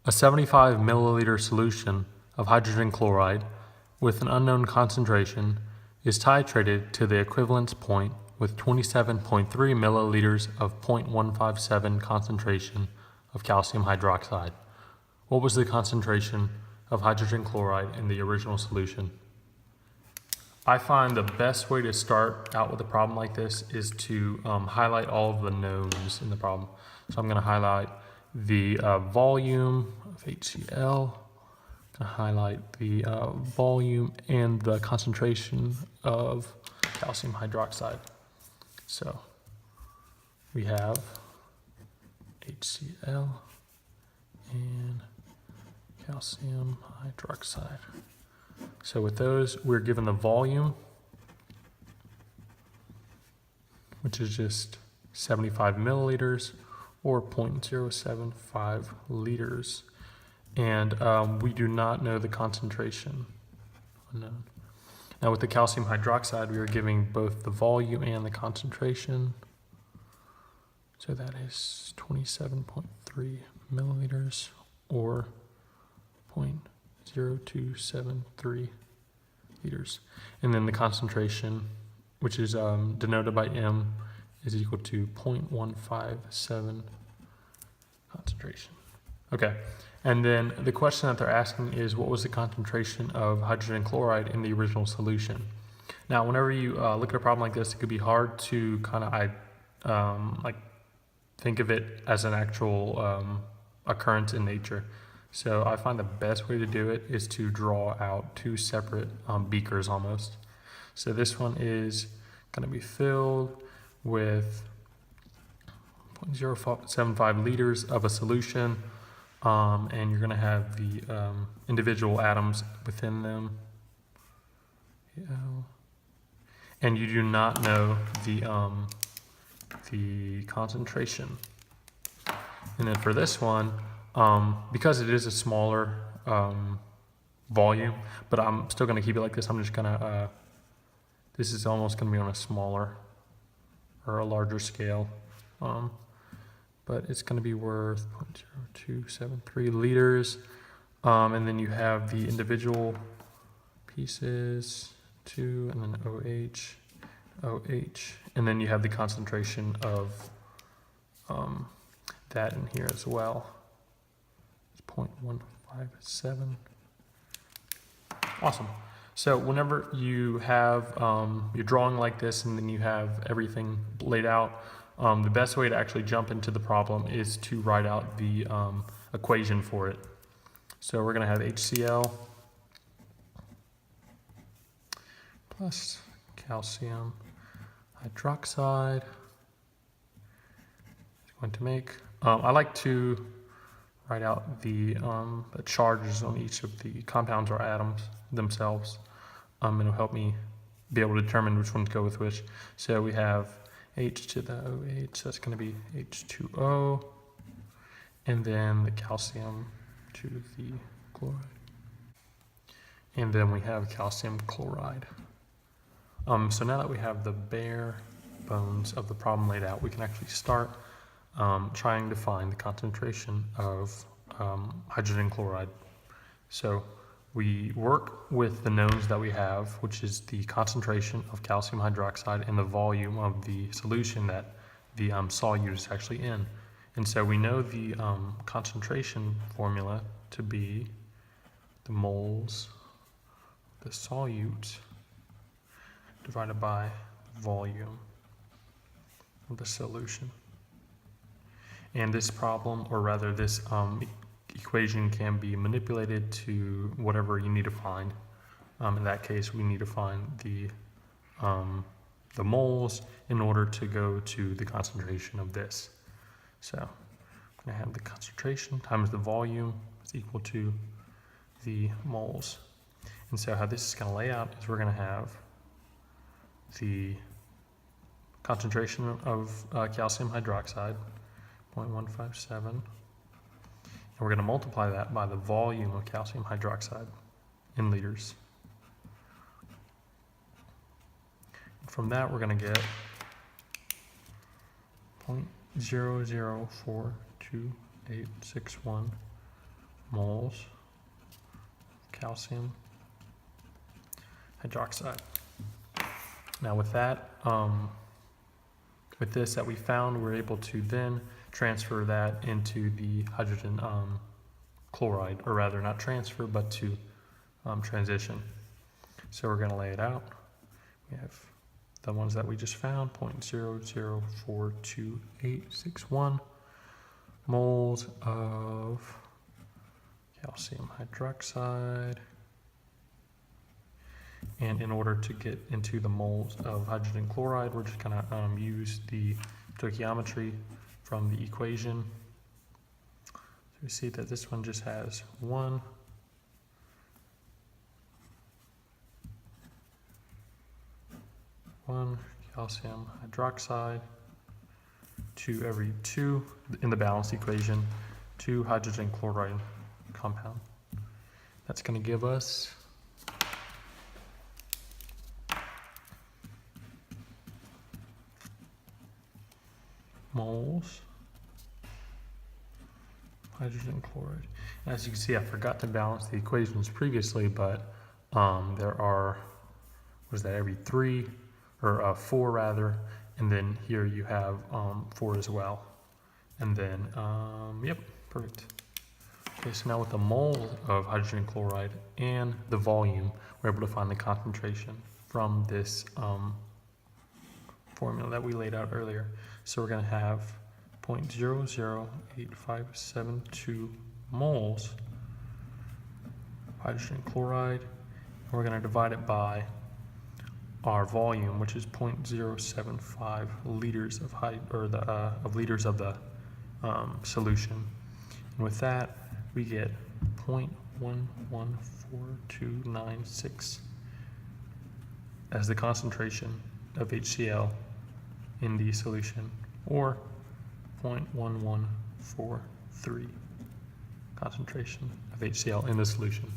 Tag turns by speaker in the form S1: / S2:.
S1: A 75 milliliter solution of hydrogen chloride with an unknown concentration is titrated to the equivalence point with 27.3 milliliters of 0.157 concentration of calcium hydroxide. What was the concentration of hydrogen chloride in the original solution? I find the best way to start out with a problem like this is to highlight all of the knowns in the problem. So I'm going to highlight the volume of HCl, I'm going to highlight the volume and the concentration of calcium hydroxide. So we have HCl and calcium hydroxide. So with those, we're given the volume, which is just 75 milliliters or 0.075 liters. And we do not know the concentration. Unknown. Now with the calcium hydroxide, we are giving both the volume and the concentration. So that is 27.3 milliliters or 0.0273 liters. And then the concentration, which is denoted by M, is equal to 0.157 concentration. Okay, and then the question that they're asking is, what was the concentration of hydrogen chloride in the original solution? Now, whenever you look at a problem like this, it could be hard to kind of think of it as an actual occurrence in nature. So I find the best way to do it is to draw out two separate beakers almost. So this one is going to be filled with 0.075 liters of a solution, and you're going to have the individual atoms within them. And you do not know the concentration. And then for this one, because it is a smaller volume, but I'm still going to keep it like this. I'm just going to, this is almost going to be on a smaller or a larger scale, but it's going to be worth 0.0273 liters. And then you have the individual pieces, 2, and then OH, and then you have the concentration of that in here as well. 0.157. Awesome. So whenever you have you're drawing like this and then you have everything laid out, the best way to actually jump into the problem is to write out the equation for it. So we're going to have HCl plus calcium hydroxide. It's going to make, I like to write out the charges on each of the compounds or atoms themselves. It'll help me be able to determine which ones go with which. So we have H to the OH, so that's going to be H2O, and then the calcium to the chloride. And then we have calcium chloride. So now that we have the bare bones of the problem laid out, we can actually start trying to find the concentration of hydrogen chloride. So we work with the knowns that we have, which is the concentration of calcium hydroxide and the volume of the solution that the solute is actually in. And so we know the concentration formula to be the moles, the solute, divided by the volume of the solution. And this problem, or rather this equation, can be manipulated to whatever you need to find. In that case, we need to find the moles in order to go to the concentration of this. So I'm going to have the concentration times the volume is equal to the moles. And so how this is going to lay out is we're going to have the concentration of calcium hydroxide, 0.157, and we're going to multiply that by the volume of calcium hydroxide in liters. From that, we're going to get 0.0042 0.0861 moles calcium hydroxide. Now with that, with this that we found, we're able to then transfer that into the hydrogen chloride, or rather not transfer, but to transition. So we're going to lay it out. We have the ones that we just found, 0.004281 moles of calcium hydroxide. And in order to get into the moles of hydrogen chloride, we're just going to use the stoichiometry from the equation. So we see that this one just has 1 calcium hydroxide to every 2 in the balanced equation, 2 hydrogen chloride compound. That's going to give us moles hydrogen chloride. And as you can see, I forgot to balance the equations previously, but there are, what is that, every 3 or 4 rather, and then here you have 4 as well, and then yep, perfect. Okay, so now with the mole of hydrogen chloride and the volume, we're able to find the concentration from this formula that we laid out earlier. So we're going to have 0.008572 moles of hydrogen chloride, and we're going to divide it by our volume, which is 0.075 liters of liters of the solution. And with that, we get 0.114296 as the concentration of HCl in the solution, or 0.1143 concentration of HCl in the solution.